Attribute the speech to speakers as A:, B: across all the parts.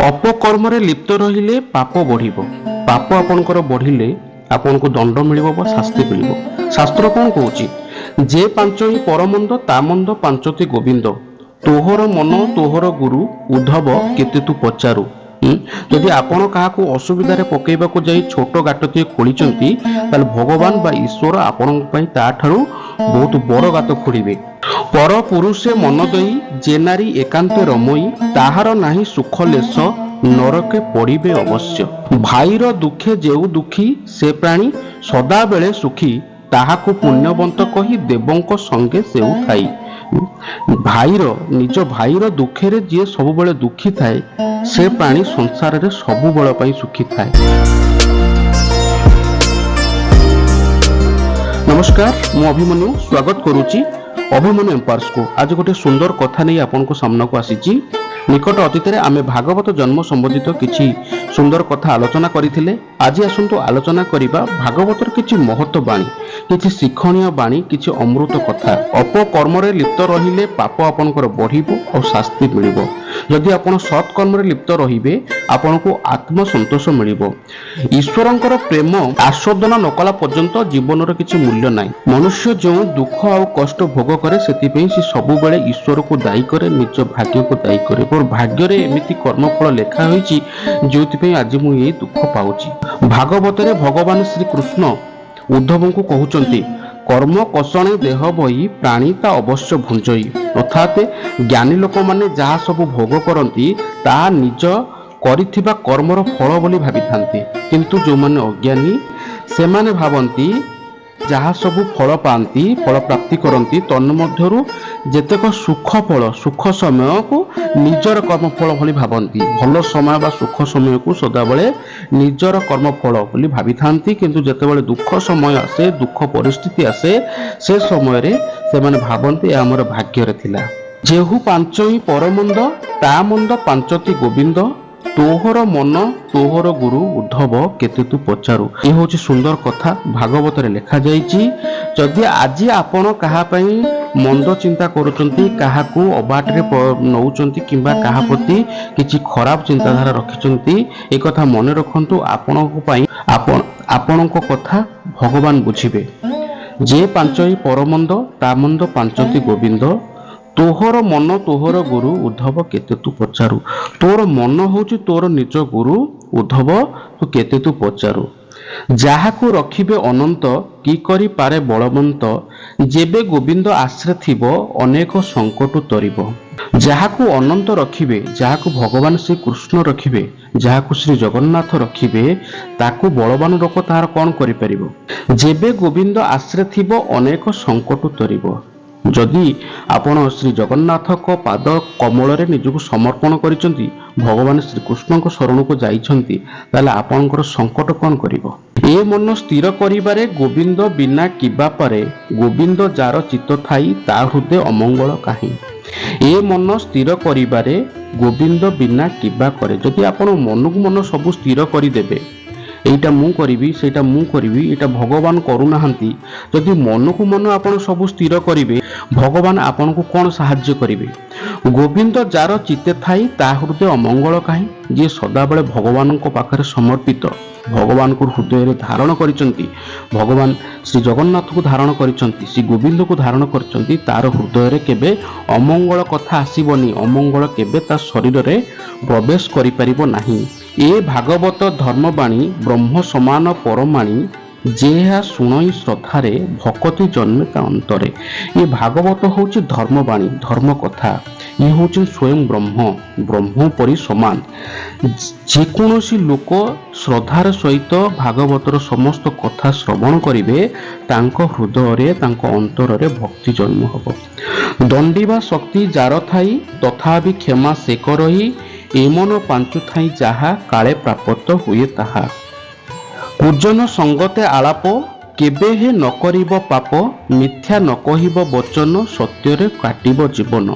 A: ଅପକର୍ମରେ ଲିପ୍ତ ରହିଲେ ପାପ ବଢ଼ିବ। ପାପ ଆପଣଙ୍କର ବଢ଼ିଲେ ଆପଣଙ୍କୁ ଦଣ୍ଡ ମିଳିବ ବା ଶାସ୍ତି ମିଳିବ। ଶାସ୍ତ୍ର କ'ଣ କହୁଛି? ଯେ ପାଞ୍ଚଇ ପରମନ୍ଦ ତା ମନ୍ଦ ପାଞ୍ଚତି ଗୋବିନ୍ଦ, ତୋହର ମନ ତୋହର ଗୁରୁ ଉଦ୍ଧବ କେତେ ତୁ ପଚାରୁ। ଯଦି ଆପଣ କାହାକୁ ଅସୁବିଧାରେ ପକେଇବାକୁ ଯାଇ ଛୋଟ ଗାତଟିଏ ଖୋଳିଛନ୍ତି, ତାହେଲେ ଭଗବାନ ବା ଈଶ୍ୱର ଆପଣଙ୍କ ପାଇଁ ତାଠାରୁ ବହୁତ ବଡ଼ ଗାତ ଖୋଳିବେ। ପର ପୁରୁଷେ ମନ ଦେଇ ଯେ ନାରୀ ଏକାନ୍ତେ ରମଇ, ତାହାର ନାହିଁ ସୁଖ ଲେଶ ନରକେ ପଡ଼ିବେ ଅବଶ୍ୟ। ଭାଇର ଦୁଃଖେ ଯେଉ ଦୁଃଖୀ ସେ ପ୍ରାଣୀ ସଦାବେଳେ ସୁଖୀ, ତାହାକୁ ପୁଣ୍ୟବନ୍ତ କହି ଦେବଙ୍କ ସଙ୍ଗେ ସେଉ ଥାଇ। ନିଜ ଭାଇର ଦୁଃଖରେ ଯିଏ ସବୁବେଳେ ଦୁଃଖୀ ଥାଏ, ସେ ପ୍ରାଣୀ ସଂସାରରେ ସବୁବେଳ ପାଇଁ ସୁଖୀ ଥାଏ। नमस्कार, मु अभिमन्यु स्वागत करुच्ची अभिमन्यु एम्पायर्स को। आज गोटे सुंदर कथा नहीं आपन को सामना को आसी। निकट अतीत आमे भागवत जन्म संबंधित किछि सुंदर कथा आलोचना करथिले। आज आसंतु आलोचना करिबा भागवतर किछि महत्व बाणी, किछि शिक्षणीय बाणी, किछि अमृत कथा। अपकर्म रे लिप्त रहिले पाप आपनकर बढ़िबो और शास्ति मिलिबो। यदि आपण सत्कर्म रे लिप्त रहिबे आपनको आत्म संतोष मिलिबो। ईश्वरंकर प्रेम आस्वादन नकला पर्यंत जीवनर किछि मूल्य नाही। मनुष्य जो दुख और कष्ट भोग करे सेतिपई से सबु बेले ईश्वर को दायी करे, निज भाग्य को दायी करे। और भाग्य रे एमिति कर्मफल लेखा होईची जोतिपई आज मु ए दुख पाउची। भागवतरे भगवान श्री कृष्ण उद्धव को कहउचंती, कर्म कषणे देह बही प्राणी ता अवश्य भुंजई। अर्थात ज्ञानी लोक माने जहा सब भोग करती ताहा निज करिथिबा कर्मर फल बोली भाबिथांती, किंतु जो माने अज्ञानी से माने भाबंती जहा सब फल पाती, फल प्राप्ति करती तन्मध्यरु जेतेक सुख फल, सुख समय को निजर कर्म फल भली भाबंती। भल समय बा सुख समय को सदाबले निजर कर्म फल बोली भाबिथांती, किंतु जेतेबेले दुख समय आसे, दुख परिस्थिति आसे, से समय रे से माने भाबंती हमर भाग्य रे थिला। जेहु पांचई परमंद ता मंद पांचती गोविंद, तोहर मन तोहर गुरु उद्धव केते तू पचारू। ये हूँ सुंदर कथा भागवत रे लिखा जाइछि। जदि आज आपण कहा पई मंद चिंता करूचंती, काहाकू अबाटरे नउचंती किंबा काहा प्रति किछि खराब चिंताधारा रखिचंती, ए कथा मन रखंतु। आपणक पई आपणक कथा भगवान बुझिबे। जे पांचई परमंद ता मंद पांचती गोविंद, तोहर मन तोहर गुरु उद्धव केते तू पचारू। तोर मन होची तोर निज गुरु उद्धव, तू केते तू पचारू। जाहाकू रखिबे अनंत की करी पारे बलवंत, जेबे गोविंद आश्रे थिबो अनेक संकट तरिबो। जाहाकू अनंत रखिबे, जाहाकू भगवान श्री कृष्ण रखिबे, जाहाकू श्री जगन्नाथ रखिबे, ताकू बलवान लोक तार कोन करि परिबो। जेबे गोविंद आश्रे थिबो अनेक संकट तरिबो। जदि आपण श्री जगन्नाथ को पाद कमल रे निजको समर्पण करिसंती, भगवान श्री कृष्ण को शरण को जाइछंती, ताले आपनकर संकट कोन करिवो। ए मन स्थिर करिबारे गोविंद बिना किबा पारे, गोविंद जार चित्त थाई ता हृदय अमंगल काहे। ए मन स्थिर करिबारे गोविंद बिना किबा करे। जदि आपण मनकु मन सब स्थिर करि देबे, एटा मु करिवि सेटा मु करिवि, एटा भगवान करू नाहंती। जदि मनकु मन आपण सब स्थिर करिवे, भगवान आपण को कोन सहाय्य करिवे। गोविंद जार चित्ते थाई ता हृदय अमंगल काहे। जे सदा बेले भगवान को पाखरे समर्पित, भगवान को हृदय रे धारण करिसंती, भगवान श्री जगन्नाथ को धारण करिसंती, श्री गोविंद को धारण करिसंती, तार हृदय रे केबे अमंगल कथा आसीबनी, अमंगल केबे ता शरीर रे प्रवेश करि परिबो नाही। ए भागवत धर्मवाणी ब्रह्म समान परमाणी, जेहा शुणई श्रद्धारे भक्ति जन्मे ता अंतरे। ये भागवत होची धर्मवाणी, धर्म कथा। ये होची स्वयं ब्रह्म, ब्रह्म परि समान। जेकोसी लोक श्रद्धार सहित भागवतर समस्त कथा श्रवण करिवे, तांको हृदय रे तांको अंतर रे भक्ति जन्म हबो। दंडिबा शक्ति जार थाई तथापि क्षमा से करही, एमन पांचु थाई जाहा काले प्राप्त हुए ताहा। कुजन संगते आलाप केबे हे न करिब पाप, मिथ्या न कहिब वचन सत्य रे काटिब जीवन।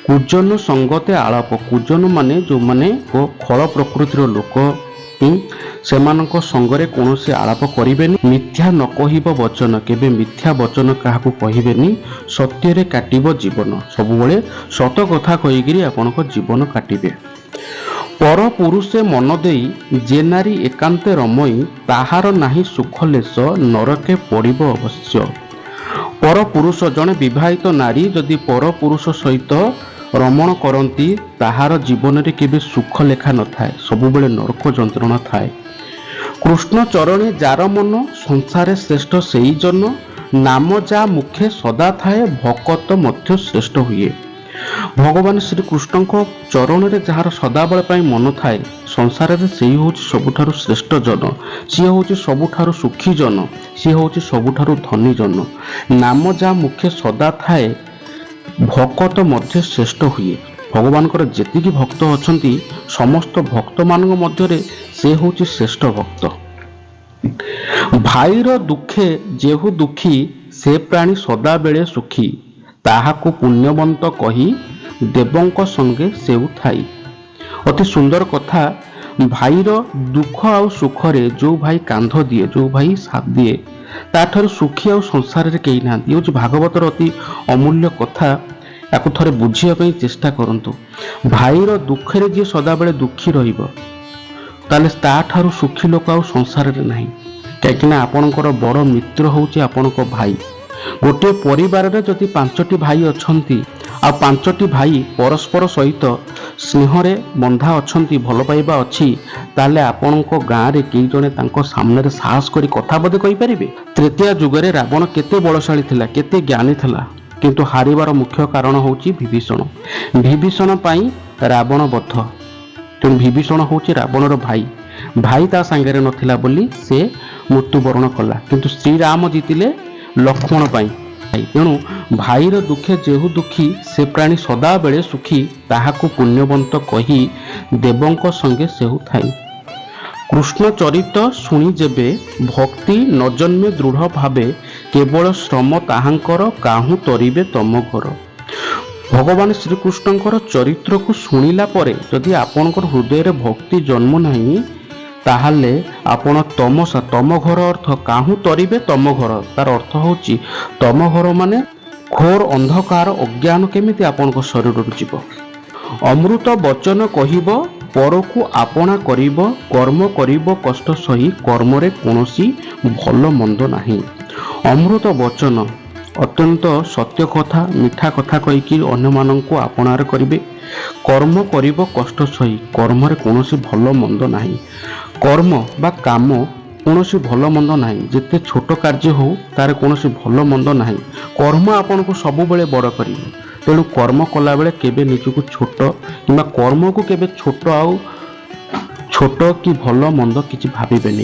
A: कुजन संगते आलाप, कुजन माने जो माने खल प्रकृतिर लोक, सेमानक संगरे कोनोसी आलाप करिबेनी। मिथ्या न कहिब वचन, केबे मिथ्या वचन काहाकू कहिबेनी। सत्य रे काटिब जीवन, सबुबेले सत कथा कहिगिरी आपनक जीवन काटिबे। ପର ପୁରୁଷେ ମନ ଦେଇ ଯେ ନାରୀ ଏକାନ୍ତେ ରମଇ ତାହାର ନାହିଁ ସୁଖ ଲେଶ ନରକେ ପଡ଼ିବ ଅବଶ୍ୟ। ପର ପୁରୁଷ ଜଣେ ବିବାହିତ ନାରୀ ଯଦି ପର ପୁରୁଷ ସହିତ ରମଣ କରନ୍ତି ତାହାର ଜୀବନରେ କେବେ ସୁଖ ଲେଖା ନଥାଏ, ସବୁବେଳେ ନରକ ଯନ୍ତ୍ରଣା ଥାଏ। କୃଷ୍ଣ ଚରଣେ ଯାର ମନ ସଂସାରେ ଶ୍ରେଷ୍ଠ ସେଇ ଜନ ନାମ ଯା ମୁଖେ ସଦା ଥାଏ ଭକତ ମଧ୍ୟ ଶ୍ରେଷ୍ଠ ହୁଏ। ଭଗବାନ ଶ୍ରୀକୃଷ୍ଣଙ୍କ ଚରଣରେ ଯାହାର ସଦାବେଳେ ପାଇଁ ମନ ଥାଏ ସଂସାରରେ ସେଇ ହେଉଛି ସବୁଠାରୁ ଶ୍ରେଷ୍ଠ ଜନ, ସିଏ ହେଉଛି ସବୁଠାରୁ ସୁଖୀ ଜନ, ସିଏ ହେଉଛି ସବୁଠାରୁ ଧନୀ ଜନ। ନାମ ଯା ମୁଖେ ସଦା ଥାଏ ଭକତ ମଧ୍ୟ ଶ୍ରେଷ୍ଠ ହୁଏ। ଭଗବାନଙ୍କର ଯେତିକି ଭକ୍ତ ଅଛନ୍ତି ସମସ୍ତ ଭକ୍ତମାନଙ୍କ ମଧ୍ୟରେ ସେ ହେଉଛି ଶ୍ରେଷ୍ଠ ଭକ୍ତ। ଭାଇର ଦୁଃଖେ ଯେହୁ ଦୁଃଖୀ ସେ ପ୍ରାଣୀ ସଦାବେଳେ ସୁଖୀ ତାହାକୁ ପୁଣ୍ୟବନ୍ତ କହି ଦେବଙ୍କ ସଙ୍ଗେ ସେଉ ଥାଇ। ଅତି ସୁନ୍ଦର କଥା। ଭାଇର ଦୁଃଖ ଆଉ ସୁଖରେ ଯେଉଁ ଭାଇ କାନ୍ଧ ଦିଏ, ଯେଉଁ ଭାଇ ସାଥ ଦିଏ ତାଠାରୁ ସୁଖୀ ଆଉ ସଂସାରରେ କେହି ନାହାନ୍ତି। ଏ ହେଉଛି ଭାଗବତର ଅତି ଅମୂଲ୍ୟ କଥା। ତାକୁ ଥରେ ବୁଝିବା ପାଇଁ ଚେଷ୍ଟା କରନ୍ତୁ। ଭାଇର ଦୁଃଖରେ ଯିଏ ସଦାବେଳେ ଦୁଃଖୀ ରହିବ ତାହେଲେ ତାଠାରୁ ସୁଖୀ ଲୋକ ଆଉ ସଂସାରରେ ନାହିଁ। କାହିଁକିନା ଆପଣଙ୍କର ବଡ଼ ମିତ୍ର ହେଉଛି ଆପଣଙ୍କ ଭାଇ। ଗୋଟିଏ ପରିବାରରେ ଯଦି 5ଟି ଭାଇ ଅଛନ୍ତି ଆଉ 5ଟି ଭାଇ ପରସ୍ପର ସହିତ ସ୍ନେହରେ ବନ୍ଧା ଅଛନ୍ତି, ଭଲ ପାଇବା ଅଛି, ତାହେଲେ ଆପଣଙ୍କ ଗାଁରେ କେହି ଜଣେ ତାଙ୍କ ସାମ୍ନାରେ ସାହସ କରି କଥା ବୋଧେ କହିପାରିବେ? ତ୍ରେତୟା ଯୁଗରେ ରାବଣ କେତେ ବଳଶାଳୀ ଥିଲା, କେତେ ଜ୍ଞାନୀ ଥିଲା, କିନ୍ତୁ ହାରିବାର ମୁଖ୍ୟ କାରଣ ହେଉଛି ବିଭୀଷଣ। ବିଭୀଷଣ ପାଇଁ ରାବଣ ବଦ୍ଧ। ତେଣୁ ବିଭୀଷଣ ହେଉଛି ରାବଣର ଭାଇ। ଭାଇ ତା ସାଙ୍ଗରେ ନଥିଲା ବୋଲି ସେ ମୃତ୍ୟୁବରଣ କଲା, କିନ୍ତୁ ଶ୍ରୀରାମ ଜିତିଲେ ଲକ୍ଷ୍ମଣ ପାଇଁ। ତେଣୁ ଭାଇର ଦୁଃଖେ ଯେହୁ ଦୁଃଖୀ ସେ ପ୍ରାଣୀ ସଦାବେଳେ ସୁଖୀ ତାହାକୁ ପୁଣ୍ୟବନ୍ତ କହି ଦେବଙ୍କ ସଙ୍ଗେ ସେହୁ ଥାଇ। କୃଷ୍ଣ ଚରିତ ଶୁଣି ଯେବେ ଭକ୍ତି ନ ଜନ୍ମେ ଦୃଢ଼ ଭାବେ କେବଳ ଶ୍ରମ ତାହାଙ୍କର କାହୁଁ ତରିବେ ତମ ଘର। ଭଗବାନ ଶ୍ରୀକୃଷ୍ଣଙ୍କର ଚରିତ୍ରକୁ ଶୁଣିଲା ପରେ ଯଦି ଆପଣଙ୍କର ହୃଦୟରେ ଭକ୍ତି ଜନ୍ମ ନାହିଁ ତାହେଲେ ଆପଣ ତମ ଘର ଅର୍ଥ କାହୁଁ ତରିବେ ତମ ଘର, ତାର ଅର୍ଥ ହେଉଛି ତମ ଘର ମାନେ ଘୋର ଅନ୍ଧକାର ଅଜ୍ଞାନ କେମିତି ଆପଣଙ୍କ ଶରୀରରୁ ଯିବ। ଅମୃତ ବଚନ କହିବ ପରକୁ ଆପଣା କରିବ କର୍ମ କରିବ କଷ୍ଟ ସହି କର୍ମରେ କୌଣସି ଭଲ ମନ୍ଦ ନାହିଁ। ଅମୃତ ବଚନ ଅତ୍ୟନ୍ତ ସତ୍ୟ କଥା, ମିଠା କଥା କହିକି ଅନ୍ୟମାନଙ୍କୁ ଆପଣାର କରିବେ। କର୍ମ କରିବ କଷ୍ଟ ସହି କର୍ମରେ କୌଣସି ଭଲ ମନ୍ଦ ନାହିଁ। କର୍ମ ବା କାମ କୌଣସି ଭଲ ମନ୍ଦ ନାହିଁ। ଯେତେ ଛୋଟ କାର୍ଯ୍ୟ ହେଉ ତାର କୌଣସି ଭଲ ମନ୍ଦ ନାହିଁ। କର୍ମ ଆପଣଙ୍କୁ ସବୁବେଳେ ବଡ଼ କରିବ। ତେଣୁ କର୍ମ କଲାବେଳେ କେବେ ନିଜକୁ ଛୋଟ କିମ୍ବା କର୍ମକୁ କେବେ ଛୋଟ କି ଭଲ ମନ୍ଦ କିଛି ଭାବିବେନି।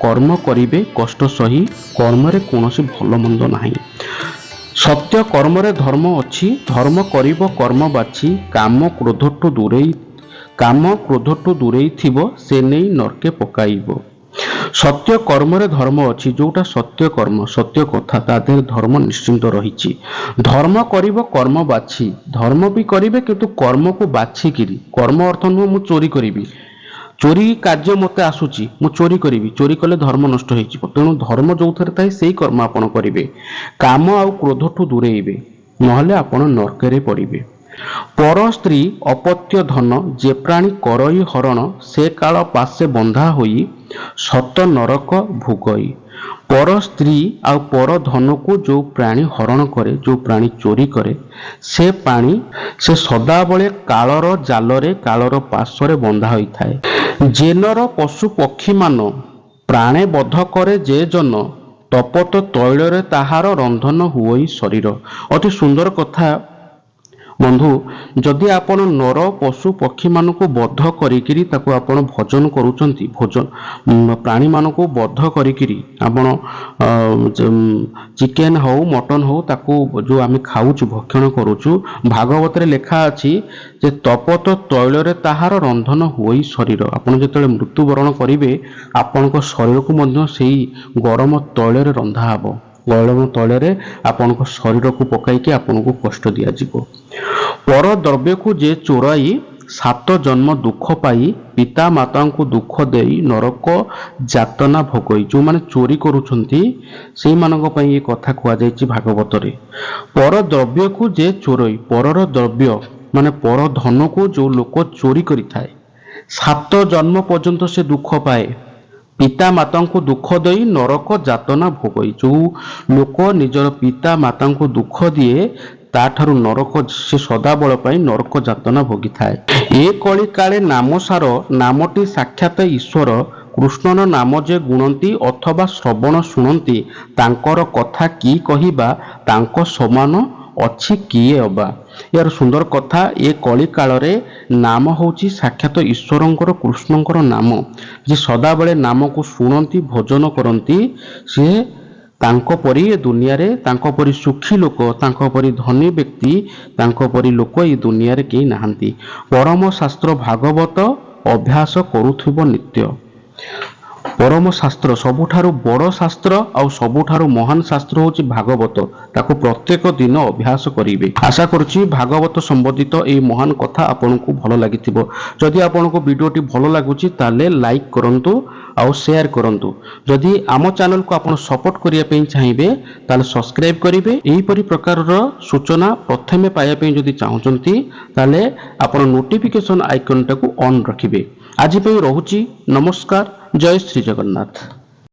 A: କର୍ମ କରିବେ କଷ୍ଟ ସହି କର୍ମରେ କୌଣସି ଭଲ ମନ୍ଦ ନାହିଁ। ସତ୍ୟ କର୍ମରେ ଧର୍ମ ଅଛି, ଧର୍ମ କରିବ କର୍ମ ବାଛି କାମ କ୍ରୋଧଠୁ ଦୂରେଇ ଥିବ ସେ ନେଇ ନର୍କେ ପକାଇବ। ସତ୍ୟ କର୍ମରେ ଧର୍ମ ଅଛି, ଯୋଉଟା ସତ୍ୟ କର୍ମ ସତ୍ୟ କଥା ତା ଦେହରେ ଧର୍ମ ନିଶ୍ଚିନ୍ତ ରହିଛି। ଧର୍ମ କରିବ କର୍ମ ବାଛି, ଧର୍ମ ବି କରିବେ କିନ୍ତୁ କର୍ମକୁ ବାଛିକିରି। କର୍ମ ଅର୍ଥ ନୁହଁ ମୁଁ ଚୋରି କରିବି, ଚୋରି କାର୍ଯ୍ୟ ମୋତେ ଆସୁଛି ମୁଁ ଚୋରି କରିବି, ଚୋରି କଲେ ଧର୍ମ ନଷ୍ଟ ହେଇଯିବ। ତେଣୁ ଧର୍ମ ଯୋଉଥିରେ ଥାଏ ସେଇ କର୍ମ ଆପଣ କରିବେ। କାମ ଆଉ କ୍ରୋଧଠୁ ଦୂରେଇବେ, ନହେଲେ ଆପଣ ନର୍କରେ ପଡ଼ିବେ। ପର ସ୍ତ୍ରୀ ଅପତ୍ୟ ଧନ ଯେ ପ୍ରାଣୀ କରଇ ହରଣ ସେ କାଳ ପାଶେ ବନ୍ଧା ହୋଇ ସତ ନରକ ଭୋଗଇ। ପର ସ୍ତ୍ରୀ ଆଉ ପର ଧନକୁ ଯେଉଁ ପ୍ରାଣୀ ହରଣ କରେ, ଯେଉଁ ପ୍ରାଣୀ ଚୋରି କରେ, ସେ ସଦାବେଳେ କାଳର ଜାଲରେ କାଳର ପାଶରେ ବନ୍ଧା ହୋଇଥାଏ। ଜେନର ପଶୁ ପକ୍ଷୀମାନ ପ୍ରାଣେ ବଧ କରେ ଯେ ଜନ ତପତ ତୈଳରେ ତାହାର ରନ୍ଧନ ହୁଅଇ ଶରୀର। ଅତି ସୁନ୍ଦର କଥା ବନ୍ଧୁ। ଯଦି ଆପଣ ନର ପଶୁ ପକ୍ଷୀମାନଙ୍କୁ ବଧ କରିକିରି ତାକୁ ଆପଣ ଭୋଜନ କରୁଛନ୍ତି, ପ୍ରାଣୀମାନଙ୍କୁ ବଧ କରିକିରି ଆପଣ ଚିକେନ ହଉ ମଟନ ହଉ ତାକୁ ଯେଉଁ ଆମେ ଖାଉଛୁ ଭକ୍ଷଣ କରୁଛୁ, ଭାଗବତରେ ଲେଖା ଅଛି ଯେ ତପତ ତୈଳରେ ତାହାର ରନ୍ଧନ ହୁଅଇ ଶରୀର। ଆପଣ ଯେତେବେଳେ ମୃତ୍ୟୁବରଣ କରିବେ ଆପଣଙ୍କ ଶରୀରକୁ ମଧ୍ୟ ସେଇ ଗରମ ତୈଳରେ ରନ୍ଧା ହେବ। ଗରମ ତୈଳରେ ଆପଣଙ୍କ ଶରୀରକୁ ପକାଇକି ଆପଣଙ୍କୁ କଷ୍ଟ ଦିଆଯିବ। ପର ଦ୍ରବ୍ୟକୁ ଯେ ଚୋରାଇ 7 ଜନ୍ମ ଦୁଃଖ ପାଇ ପିତା ମାତାଙ୍କୁ ଦୁଃଖ ଦେଇ ନରକ ଯାତନା ଭୋଗଇ। ଯେଉଁମାନେ ଚୋରି କରୁଛନ୍ତି ସେଇମାନଙ୍କ ପାଇଁ ଏ କଥା କୁହାଯାଇଛି ଭାଗବତରେ। ପର ଦ୍ରବ୍ୟକୁ ଯେ ଚୋରାଇ, ପରର ଦ୍ରବ୍ୟ ମାନେ ପର ଧନକୁ ଯୋଉ ଲୋକ ଚୋରି କରିଥାଏ 7 ଜନ୍ମ ପର୍ଯ୍ୟନ୍ତ ସେ ଦୁଃଖ ପାଏ। ପିତା ମାତାଙ୍କୁ ଦୁଃଖ ଦେଇ ନରକ ଯାତନା ଭୋଗଇ। ଯୋଉ ଲୋକ ନିଜର ପିତା ମାତାଙ୍କୁ ଦୁଃଖ ଦିଏ ତାଠାରୁ ନରକ ସେ ସଦାବଳ ପାଇଁ ନରକ ଯାତନା ଭୋଗିଥାଏ। ଏ କଳି କାଳେ ନାମ ସାର ନାମଟି ସାକ୍ଷାତ ଈଶ୍ୱର। କୃଷ୍ଣର ନାମ ଯେ ଗୁଣନ୍ତି ଅଥବା ଶ୍ରବଣ ଶୁଣନ୍ତି ତାଙ୍କର କଥା କି କହିବା ତାଙ୍କ ସମାନ ଅଛି କିଏ ଅବା। ଏହାର ସୁନ୍ଦର କଥା, ଏ କଳି କାଳରେ ନାମ ହେଉଛି ସାକ୍ଷାତ ଈଶ୍ୱରଙ୍କର କୃଷ୍ଣଙ୍କର ନାମ। ଯେ ସଦାବେଳେ ନାମକୁ ଶୁଣନ୍ତି ଭୋଜନ କରନ୍ତି ସେ ତାଙ୍କ ପରି ଏ ଦୁନିଆରେ ତାଙ୍କ ପରି ସୁଖୀ ଲୋକ, ତାଙ୍କ ପରି ଧନୀ ବ୍ୟକ୍ତି, ତାଙ୍କ ପରି ଲୋକ ଏ ଦୁନିଆରେ କେହି ନାହାନ୍ତି। ପରମ ଶାସ୍ତ୍ର ଭାଗବତ ଅଭ୍ୟାସ କରୁଥିବ ନିତ୍ୟ। ପରମ ଶାସ୍ତ୍ର ସବୁଠାରୁ ବଡ଼ ଶାସ୍ତ୍ର ଆଉ ସବୁଠାରୁ ମହାନ ଶାସ୍ତ୍ର ହେଉଛି ଭାଗବତ। ତାକୁ ପ୍ରତ୍ୟେକ ଦିନ ଅଭ୍ୟାସ କରିବେ। ଆଶା କରୁଛି ଭାଗବତ ସମ୍ବନ୍ଧିତ ଏହି ମହାନ କଥା ଆପଣଙ୍କୁ ଭଲ ଲାଗିଥିବ। ଯଦି ଆପଣଙ୍କୁ ଭିଡ଼ିଓଟି ଭଲ ଲାଗୁଛି ତାହେଲେ ଲାଇକ୍ କରନ୍ତୁ ଆଉ ସେୟାର କରନ୍ତୁ। ଯଦି ଆମ ଚ୍ୟାନେଲକୁ ଆପଣ ସପୋର୍ଟ କରିବା ପାଇଁ ଚାହିଁବେ ତାହେଲେ ସବସ୍କ୍ରାଇବ୍ କରିବେ। ଏହିପରି ପ୍ରକାରର ସୂଚନା ପ୍ରଥମେ ପାଇବା ପାଇଁ ଯଦି ଚାହୁଁଛନ୍ତି ତାହେଲେ ଆପଣ ନୋଟିଫିକେସନ ଆଇକନଟାକୁ ଅନ୍ ରଖିବେ। ଆଜି ପାଇଁ ରହୁଛି। ନମସ୍କାର। ଜୟ ଶ୍ରୀ ଜଗନ୍ନାଥ।